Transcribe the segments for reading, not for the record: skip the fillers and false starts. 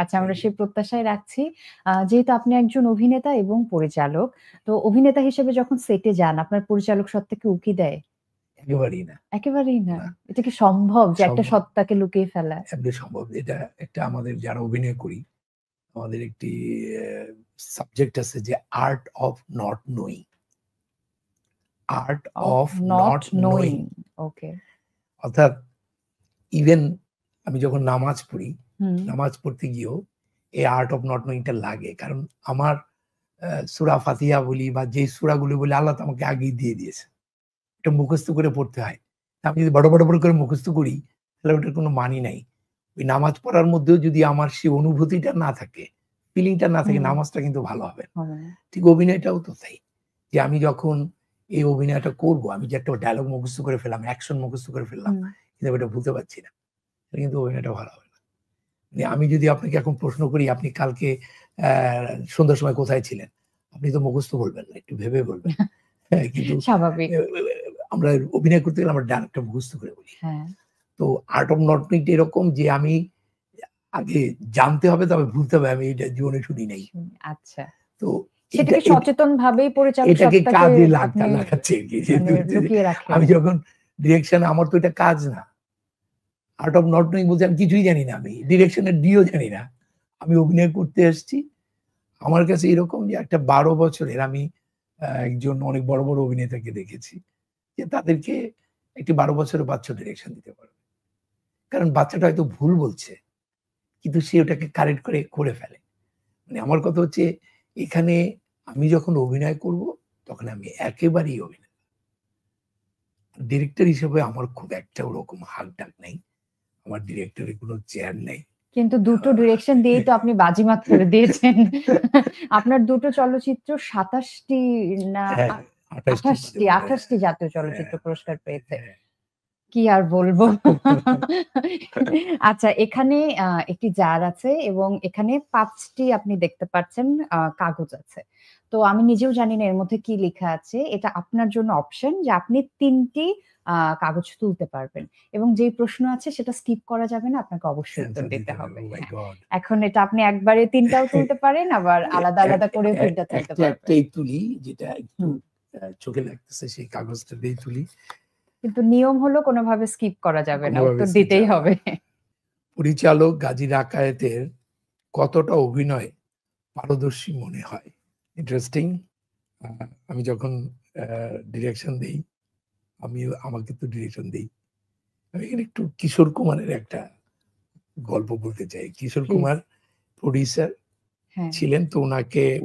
আচ্ছা, আমরা সেই প্রত্যাশাই রাখছি। যেহেতু আপনি একজন অভিনেতা এবং পরিচালক, তো অভিনেতা হিসেবে যখন সেটে যান, আপনার পরিচালক সত্ত্বা কি উকি দেয়? একেবারেই না। একেবারেই না। না, এটা কি সম্ভব যে একটা সম্ভব। সত্তাকে লুকিয়ে ফেলা? এমনি সম্ভব। এটা একটা আমাদের যারা অভিনয় করি, আমাদের একটি সাবজেক্ট আছে যে art of not knowing. Art of of not not knowing. Knowing. Okay. অর্থাৎ ইভেন আমি যখন নামাজ পড়ি, হুম। নামাজ পড়তে গিয়েও এই আর্ট অফ নট নোয়িংটা লাগে। কারণ আমার সূরা ফাতিহা বলি বা যে সূরাগুলো বলি আল্লাহ তো আমাকে আগেই দিয়ে দিয়েছে। এটা মুখস্থ করে পড়তে হয়। আমি যদি বড় করে মুখস্থ করি, তাহলে ওটার কোনো মানি নাই। ওই নামাজ পড়ার মধ্যেও যদি আমার সেই অনুভূতিটা না থাকে, ফিলিংটা না থাকে, নামাজটা কিন্তু ভালো হবে না। ঠিক অভিনয়টাও তো তাই। যে আমি যখন এই অভিনয়টা করব, আমি যে একটা ডায়লগ মুখস্থ করে ফেললাম, অ্যাকশন মুখস্থ করে ফেললাম, কিন্তু আমি এটা ভুলতে পারছি না। তাহলে কিন্তু অভিনয়টা ভালো হবে না। মানে আমি যদি আপনাকে এখন প্রশ্ন করি, আপনি কালকে সন্ধ্যার সময় কোথায় ছিলেন? আপনি তো মুখস্থ বলবেন না, একটু ভেবে বলবেন। হ্যাঁ, কিন্তু স্বাভাবিক। আমরা অভিনয় করতে গেলে আমরা ডায়লগটা মুখস্থ করে বলি। হ্যাঁ। তো আর্ট অফ নট নোয়িংটা এরকম যে আমি আগে জানতে হবে, তবে ভুলতে হবে আমি এটা জীবনে শুনি নাই। আচ্ছা। তো সেটাকে সচেতনভাবেই পরিচালক এটাকে সত্তাকে কাজে আপনি লাগাচ্ছে আরকি। মানে লুকিয়ে রাখেন। আমি যখন ডিরেকশন, আমার তো এটা কাজ না। আর্ট অফ নট নোয়িং বলতে আমি কিছুই জানি না, আমি ডিরেকশনের ডিও জানি না। আমি অভিনয় করতে এসেছি। আমার কাছে এরকম যে একটা 12 বছরের আমি একজন অনেক বড় অভিনেতাকে দেখেছি যে তাদেরকে একটি 12 বছরের বাচ্চা ডিরেকশন দিতে পারবে। কারণ বাচ্চাটা হয়তো ভুল বলছে, কিন্তু সে ওটাকে কারেক্ট করে ফেলে। মানে আমার কথা হচ্ছে, এখানে আমি যখন অভিনয় করব, তখন আমি একেবারেই অভিনয়। ডিরেক্টর হিসেবে আমার খুব একটা ওরকম হাক-ডাক নাই। আমার ডিরেক্টরের কোনো চেয়ার নাই। কিন্তু দুটো ডিরেকশন দিয়েই তো আপনি বাজিমাত করে দিয়েছেন। আপনার দুটো চলচ্চিত্র ২৭ টি না ২৮ টি জাতীয় চলচ্চিত্র পুরস্কার পেয়েছে। কি আর বলবো। আচ্ছা, এখানে একটি জার আছে এবং এখানে ৫ টি আপনি দেখতে পাচ্ছেন কাগজ আছে। তো আমি নিজেও জানি না এর মধ্যে কি লেখা আছে। এটা আপনার জন্য অপশন যে আপনি ৩ টি কাগজ তুলতে পারবেন। এবং যেই প্রশ্ন আছে সেটা স্কিপ করা যাবে না। আপনাকে অবশ্যই উত্তর দিতে হবে। এখন এটা আপনি একবারে ৩ টাও তুলতে পারেন, আবার আলাদা করেও ৩ টা তুলতে পারবেন। একটাই তুলি, যেটা একটু চোখে লাগতেছে, সেই কাগজটা দিয়েই তুলি। কিন্তু নিয়ম হলো কোনোভাবে স্কিপ করা যাবে না, উত্তর দিতেই হবে। পরিচালক গাজী রাকায়েতের কতটা অভিনয় পারদর্শী মনে হয়? ইন্টারেস্টিং। আমি যখন ডিরেকশন দেই, আমাকে তো ডিরেকশন দেই। আমি এখানে একটু কিশোর কুমারের একটা গল্প বলতে চাই। কিশোর কুমার প্রোডিউসার ছিলেন, তো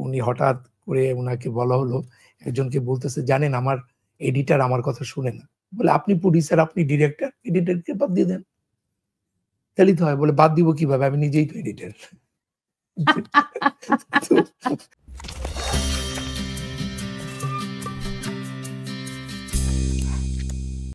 উনি হঠাৎ করে উনাকে বলা হলো, একজনকে বলতেছে, জানেন আমার এডিটর আমার কথা শুনে না। বলে, আপনি প্রোডিউসার, আপনি ডিরেক্টর, এডিটরকে বাদ দিয়ে দেন। তাহলেই তো হয়। বলে, বাদ দিব কিভাবে? আমি নিজেই তো এডিটর।